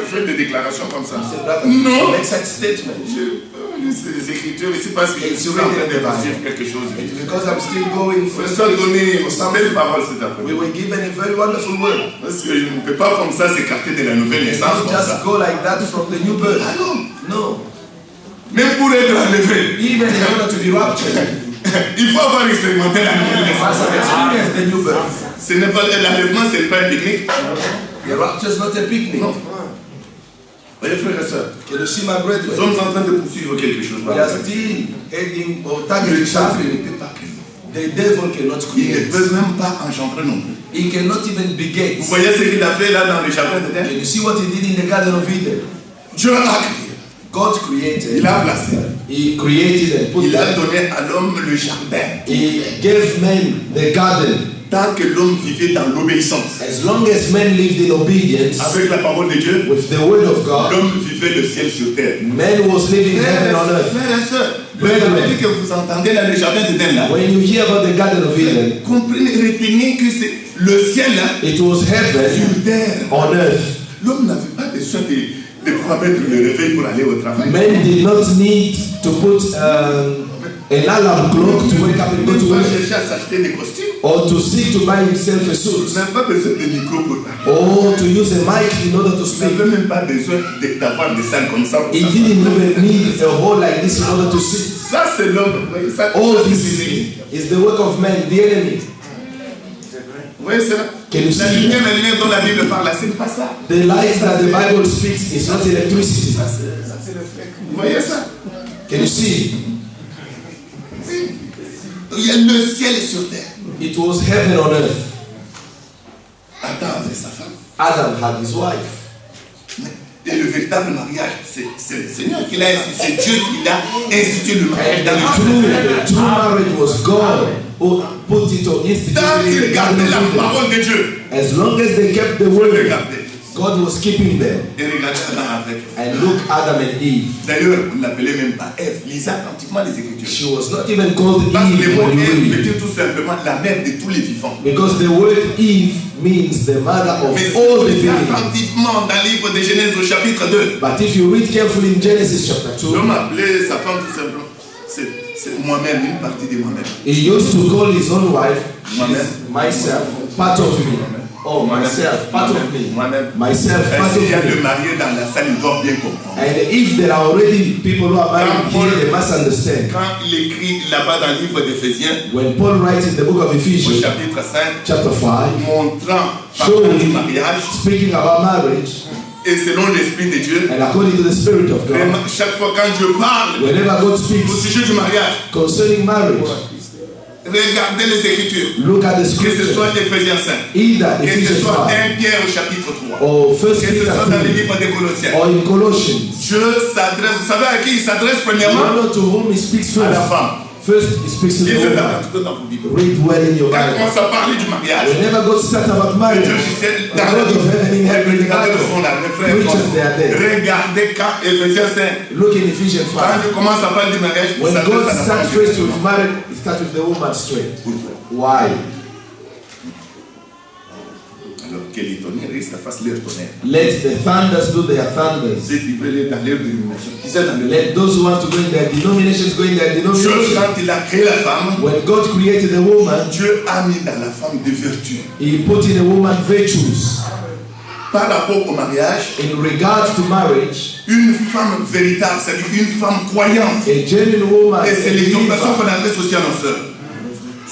faire des déclarations comme ça. Non. Make such statement. Les Écritures, c'est parce que je suis en train de passer quelque chose. Because I'm still going for Je vais donner une belle parole cet we après-midi. were given a very wonderful word. Parce que je ne peux pas comme ça s'écarter de la nouvelle You naissance don't comme just ça. go like that from the new birth. Ah non. No. Même pour être enlevé, Even in order to be raptured, il faut avoir expérimenté la nouvelle you must naissance. have experienced the new birth. Ce n'est pas l'enlèvement, ce n'est pas un pique-nique. The rapture is not a picnic. Non. Voyez frères et sœurs, Can you see my nous brethren? sommes en train de poursuivre quelque chose. We are still heading or targeting Le diable ne something. peut pas créer. The devil cannot Il ne create. peut même pas engendrer non plus. He cannot even beget. Vous voyez ce qu'il a fait là dans le jardin de Can Éden? you see what he did in the Garden of Eden? Dieu a créé. God created. Il a placé. He created and put Il a them. donné à l'homme le jardin. He gave men the garden. Tant que l'homme vivait dans l'obéissance As long as men lived in obedience avec la parole de Dieu, with the word of God, l'homme vivait le ciel sur terre. man was living heaven on earth. Frères et sœurs, le que vous entendez dans le jardin d'Éden là, When you hear about the Garden of Eden, comprenez, retenez que c'est le ciel là, it was heaven sur terre. on earth. L'homme n'avait pas besoin de pouvoir mettre le réveil pour aller au travail. Men did not need to put an alarm clock to wake up and go Il to ne pas work chercher à s'acheter des costumes. or to seek to buy himself a Il suit n'a pas besoin de micro pour parler. or to use a mic in order to Il speak. n'avait même pas besoin d'avoir des salles comme ça. Pour He ça. didn't even need a hall like this in order to sit. Ça, c'est l'homme. Vous voyez, ça, All ça, this c'est l'ennemi. is the work of man, the enemy. Vous voyez ça? Can you La see? lumière dont la Bible parle là, c'est pas ça. The light that the Bible speaks is not electricity. Ça, c'est le fait. Vous voyez ça? Can you see? Il y a le ciel sur terre. It was heaven on earth. Adam avait sa femme. Adam had his wife. Et le véritable mariage, c'est le Seigneur qui l'a institué. C'est Dieu qui l'a institué le mariage dans The true marriage was God who put it or Tant instituted in qu'ils the Garden gardaient la of Eden. parole de Dieu, As long as they kept the word, regardez. God was keeping them. Et regardez Adam avec. And look, Adam and Eve. D'ailleurs, on ne l'appelait même pas Ève. Lisez attentivement les Écritures. She was not even called Parce que le Eve mot when you Ève read. veut dire tout simplement la mère de tous les vivants. Because the word Eve means the mother of Mais si all vous the lisez living. attentivement dans le livre de Genèse au chapitre 2, But if you read carefully in Genesis chapter 2, l'homme appelait sa femme tout simplement. C'est moi-même, une partie de moi-même. he used to call his own wife Moi-même. myself, part of me. Oh, myself, part of me. Moi-même. Myself, part of S'il y a me. de mariés dans la salle, ils doivent bien comprendre. And if there are already people who are married here, they must understand. Quand il écrit là-bas dans le livre d'Éphésiens, When Paul writes in the book of au Ephesians, chapitre 5, chapter 5, montrant parlant du mariage, speaking about marriage, et selon l'Esprit de Dieu, and according to the Spirit of God, chaque fois quand Dieu parle whenever God au speaks sujet du mariage, concerning marriage, regardez les Écritures. look at the Que ce scripture, soit Éphésiens 5, either que ce Ephesians soit 5 1 Pierre au chapitre 3, or 1 que ce Peter soit dans le 3 livre des Colossiens. or in Colossians. Dieu s'adresse, vous savez à qui il s'adresse You premièrement? know to whom he speaks À la first. femme. First, he speaks to the Lisez woman. tout dans vos Bibles. Read well in your Quand on Bible. commence à parler du mariage, Whenever God starts about marriage, Dieu the disait, God of heaven in heaven, the regardez Bible, le fond là, mes frères, preachers they are there. regardez quand Éphésiens 5, Look in Ephesians quand 5. Dieu commence à parler du mariage, il When God s'adresse à la starts femme. first with marriage, he starts with the woman straight. Pourquoi? Why? Alors que les tonnerristes fassent leur tonnerre. Let the thunders do their thunders. Ceux qui veulent aller dans leur dénomination, qui sont dans le Let those who want to go in their denominations go in their Dieu, denomination. quand il a créé la femme, When God created the woman, Dieu a mis dans la femme des vertus. he put in a woman virtues. Par rapport au mariage, In regards to marriage, une femme véritable, c'est-à-dire une femme croyante. a genuine woman, Et c'est l'exhortation qu'on believer. adresse aussi à nos sœurs.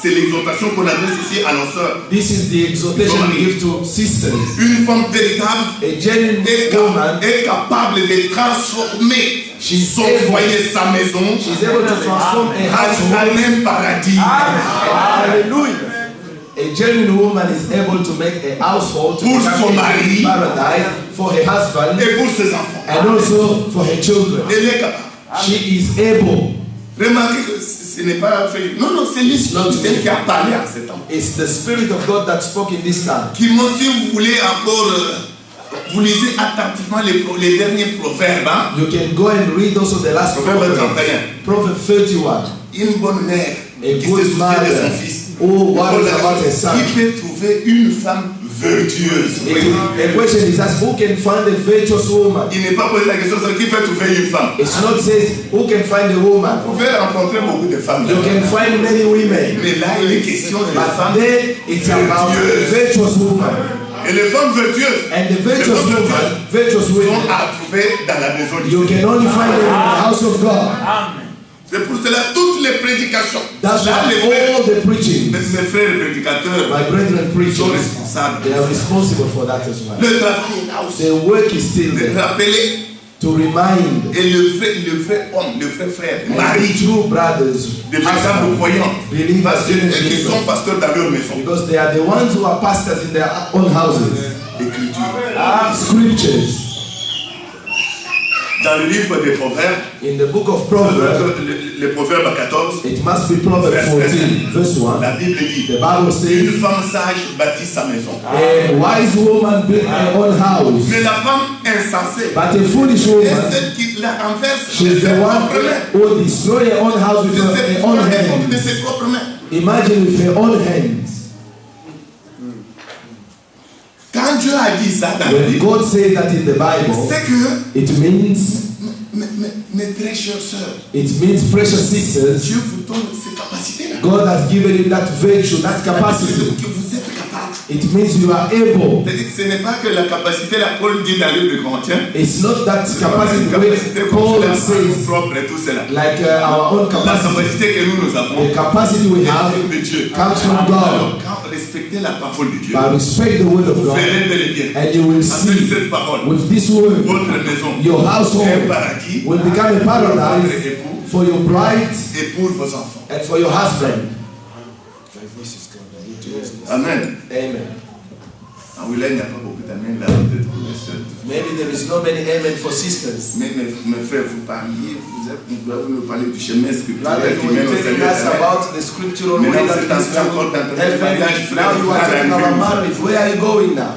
C'est l'exhortation qu'on adresse aussi à nos sœurs. This is the exhortation we give to sisters. Une femme véritable A genuine woman, est capable de transformer son foyer, sa maison, she's able to transform a à household. même paradis. Hallelujah. A genuine woman is able to make a household to Pour become son a mari. paradise for her husband Et pour ses enfants. and also for her children. Elle est capable. She is able. Remarquez que ce n'est pas Philippe. Non, non, c'est lui qui a parlé à cet homme. It's the Spirit of God that spoke in this time. Qui m'ont, si vous voulez encore, vous lisez attentivement les derniers proverbes. Hein? You can go and read also the last Proverbe proverb. 31. Proverb 31. Une bonne mère A qui se good soucie de mother son fils. who worries about her son. Qui peut trouver une femme vertueuse. The question is asked, who can find a virtuous woman? Il n'est pas posé la question sur qui peut trouver une femme. It's not says who can find a woman. Vous pouvez rencontrer beaucoup de femmes. You can find many women. Mais là, il est question de But femmes then it's about a virtuous woman. Et les femmes vertueuses, And the virtuous woman, virtuous sont women, à trouver dans la maison de you Dieu. can only find them in the house of God. C'est pour cela toutes les prédications. That's Là, why les frères, all the preaching, mes frères prédicateurs my brethren sont preachers, responsables. they are responsible for that as well. Le travail est là aussi. The work is still De there rappeler. to remind Et le vrai homme, le vrai frère, and mari, the true brothers, des véritables croyants, believers, parce qu'ils believers, sont pasteurs dans leur maison. because they are the ones who are pastors in their own houses. Écriture. Scriptures. Dans le livre des Proverbes, In the book of Proverbs, le Proverbe 14, it must be Proverbs 14, verse 1. la Bible dit, The Bible une says, femme sage bâtit sa maison. a wise woman built her own house, Mais la femme insensée but a foolish est woman, celle qui la renverse de she's ses the one propres mains. who destroy her own house with De ses her own propres- de hands. ses propres mains. Imagine with her own hands. Quand Dieu a dit ça dans la When Bible, God says that in the Bible, c'est que, it means, mes très chères sœurs, it means, precious sisters, Dieu vous donne ces capacités-là. God has given you that virtue, that capacity. Que vous êtes capable. It means you are able. Ce n'est pas que la capacité, la Paul dit dans le livre de Corinthiens, It's not that capacity capacité where comme Paul la says, propre et tout cela. like our own La capacity. capacité que nous avons, The capacity we have vient de Dieu. comes from God. Alors, quand respectez la parole de Dieu, But respect the word of vous God, verrez bel et bien, and you will avec see cette parole, with this word, votre maison, your un household paradis will become a pour votre paradise époux for your bride et pour vos enfants. and for your husband. Amen. Amen. En William, il n'y a pas beaucoup d'amen là, peut-être pour les sœurs. Maybe there is no many amen for sisters. Mais mes frères, vous parliez, vous nous parlez du chemin Rather, spirituel qui you were mène au telling Seigneur. us about the scriptural way Maintenant, that c'est leads to encore dans le heaven. mariage, Now you are talking about marriage. Where are you going now?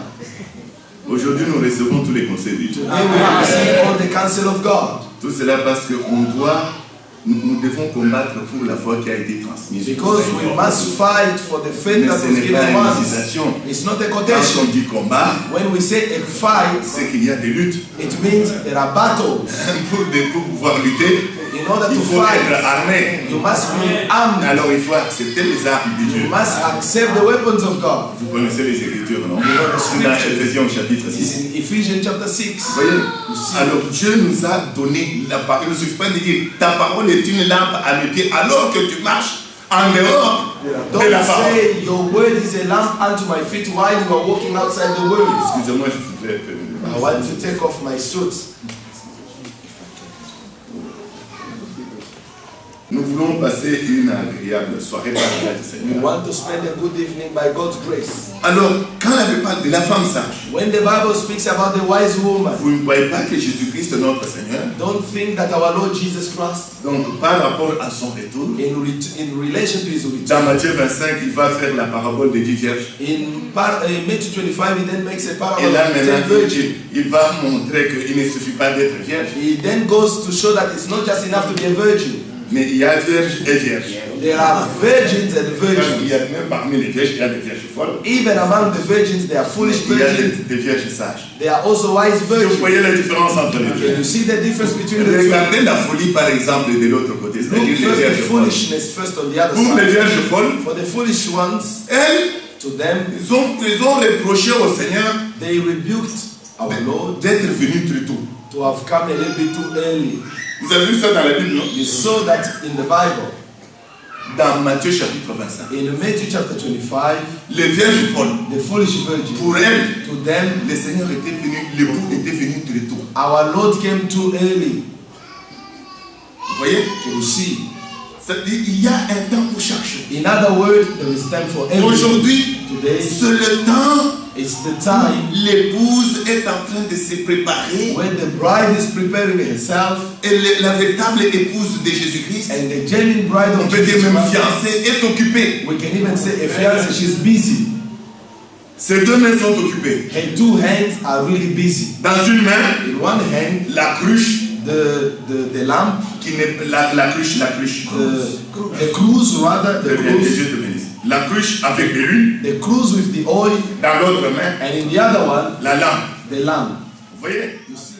Aujourd'hui, nous recevons tous les conseils de Dieu. Today we have received all the counsel of God. Tout cela parce que nous devons combattre pour la foi qui a été transmise. Because we must fight for the faith Mais that ce was n'est given pas une once. citation. It's not a Quand quotation. on dit combat, When we say a fight, c'est qu'il y a des luttes. it means there are battles. Pour pouvoir lutter, In order il to faut être fight, armé. you must be armed. Alors il faut accepter les armes de Dieu. You must accept the weapons of God. Vous connaissez les Écritures, non? know the C'est dans scriptures. Éphésiens chapitre It is 6. in Ephesians chapter 6. Vous voyez? Alors Dieu nous a donné la parole. Il ne suffit pas de dire ta parole est une lampe à mes pieds alors que tu marches en dehors de la Don't parole. say your word is a lamp unto my feet while you are walking outside the word. Excusez-moi, je voudrais que... I want to take off my suit. Nous voulons passer une agréable soirée par la grâce du We Seigneur. want to spend a good evening by God's grace. Alors, quand la Bible parle de la femme sage, When the Bible speaks about the wise woman, vous ne voyez pas que Jésus-Christ, notre Seigneur, don't think that our Lord Jesus Christ, donc par rapport à son retour, in relation to his dans return, Matthieu 25, il va faire la parabole des 10 vierges. in Matthew 25, he then makes a Et parable là, of 10 maintenant, virgins. il va montrer qu'il ne suffit pas d'être vierge, He then goes to show that it's not just enough to be a virgin. mais il y a vierge et vierge. There are virgins and Il virgins. y a même parmi les vierges, il y a des vierges folles. Even among the virgins, there are foolish Il y a virgins. des vierges sages. There are also wise Vous virgins. voyez la différence entre les Can deux. you see the difference between the two? Regardez la folie, par exemple, de l'autre côté. Look C'est-à-dire les first vierges the folles. foolishness first on the other Pour les side. vierges folles, For the foolish ones, elles, to them, ils ont reproché au Seigneur they rebuked our Lord d'être venu très tôt. to have come a little bit too early. Vous avez vu ça dans la Bible, non? You saw that in the Bible. Dans Matthieu chapitre 25. In Matthew chapter 25, Les vierges folles, the foolish virgin, pour elles, to them, le Seigneur était venu, l'époux était venu très tôt. our Lord came too early. Vous voyez? Can you see? Il y a un temps pour chaque chose. In other words, there is time for everything. Aujourd'hui, Today, c'est le temps it's the time où l'épouse est en train de se préparer when the bride is preparing herself et la véritable épouse de Jésus-Christ, and the genuine bride on of peut dire Jesus même Christ, fiancée, est occupée. we can even say a fiancée, she's busy. Ses deux mains sont occupées. Her two hands are really busy. Dans une main, In one hand, la cruche, the lamp, qui n'est la cruche. the cruise rather, the Très bien, que cruise, Dieu te bénisse. la cruche avec de l'huile, the cruse with the oil, dans l'autre main, and in the other one, la lampe. the lamp. Vous voyez? You see?